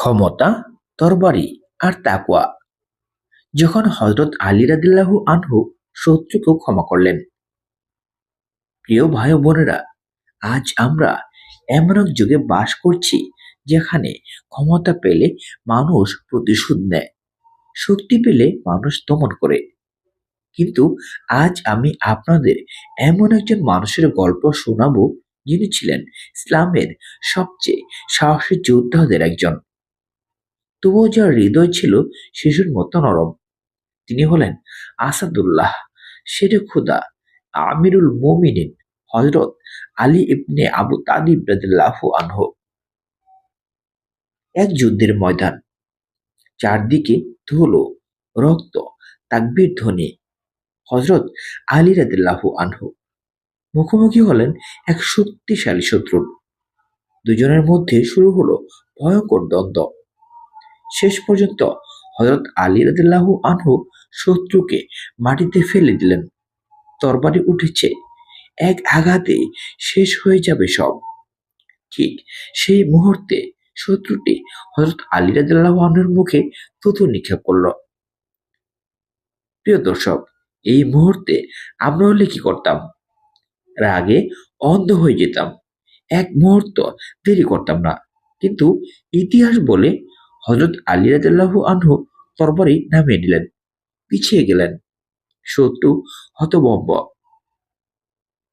ক্ষমতা, তরবারি আর তাকওয়া। যখন হযরত আলী রাদিয়াল্লাহু আনহু শত্রুকেও ক্ষমা করলেন। প্রিয় ভাই ও বোনেরা, আজ আমরা এমন এক যুগে বাস করছি যেখানে ক্ষমতা পেলে মানুষ প্রতিশোধ নেয়, শক্তি পেলে মানুষ দমন করে। কিন্তু আজ আমি আপনাদের এমন একজন মানুষের গল্প শোনাবো, যিনি ছিলেন ইসলামের সবচেয়ে সাহসী যোদ্ধাদের একজন। তবুও যার হৃদয় ছিল শিশুর মতো নরম। তিনি হলেন আসাদুল্লাহ, শেরে খুদা, আমিরুল মোমিনিন হযরত আলী ইবনে আবু তালিব রাদিয়াল্লাহু আনহু। এক যুদ্ধের ময়দান, চারদিকে ধুলো, রক্ত, তাকবীর ধ্বনি। হযরত আলী রাদিয়াল্লাহু আনহু মুখোমুখি হলেন এক শক্তিশালী শত্রুর। দুজনের মধ্যে শুরু হলো ভয়ঙ্কর দ্বন্দ্ব। শেষ পর্যন্ত হযরত আলী রাদিয়াল্লাহু আনহু শত্রুকে মাটিতে ফেলে দিলেন। তরবারি উঠেছে, এক আঘাতে শেষ হয়ে যাবে সব। ঠিক সেই মুহূর্তে শত্রুটি হযরত আলী রাদিয়াল্লাহু আনহুর মুখে থুতু নিক্ষেপ করল। প্রিয় দর্শক, এই মুহূর্তে আমরা হলে কি করতাম? রাগে অন্ধ হয়ে যেতাম, এক মুহূর্ত দেরি করতাম না। কিন্তু ইতিহাস বলে হযরত আলী রাদিয়াল্লাহু আনহু তরবারি নামিয়ে দিলেন, পিছিয়ে গেলেন। শত্রু হতভম্ব,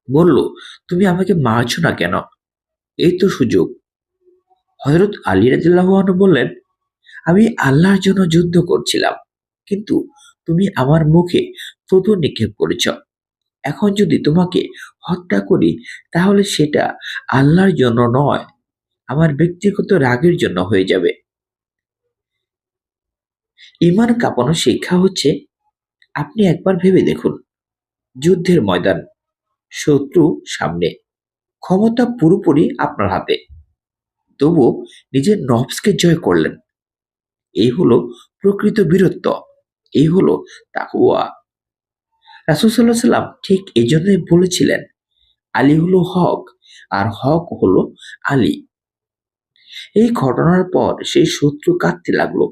বলল, তুমি আমাকে মারছো না কেন? এই তো সুযোগ। হযরত আলী রাদিয়াল্লাহু আনহু বললেন, আমি আল্লাহর জন্য যুদ্ধ করছিলাম, কিন্তু তুমি আমার মুখে থুতু নিক্ষেপ করেছ। এখন যদি তোমাকে হত্যা করি, তাহলে সেটা আল্লাহর জন্য নয়, আমার ব্যক্তিগত রাগের জন্য হয়ে যাবে। ঈমান কাঁপানো শিক্ষা হচ্ছে, আপনি একবার ভেবে দেখুন, যুদ্ধের ময়দান, শত্রু সামনে, ক্ষমতা পুরোপুরি আপনার হাতে, তবুও নিজের নফসকে জয় করলেন। এই হলো প্রকৃত বীরত্ব, এই হলো তাকওয়া। রাসূল সাল্লাল্লাহু আলাইহি সাল্লাম ঠিক এই জন্যই বলেছিলেন, আলী হলো হক আর হক হলো আলী। এই ঘটনার পর সেই শত্রু কাঁদতে লাগলো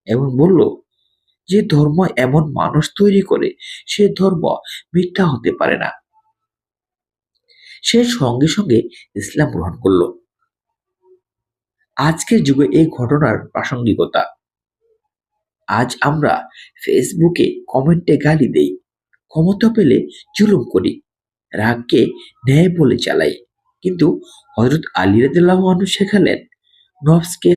এবং বলল, যে ধর্ম এমন মানুষ তৈরি করে, সে ধর্ম মিথ্যা হতে পারে না। সে সঙ্গে সঙ্গে ইসলাম গ্রহণ করলো। আজকের যুগে এই ঘটনার প্রাসঙ্গিকতা। আজ আমরা ফেসবুকে কমেন্টে গালি দেই, ক্ষমতা পেলে জুলুম করি, রাগকে ন্যায় বলে চালাই। কিন্তু হযরত আলী রাদিয়াল্লাহু আনহু শেখালেন, নফসকে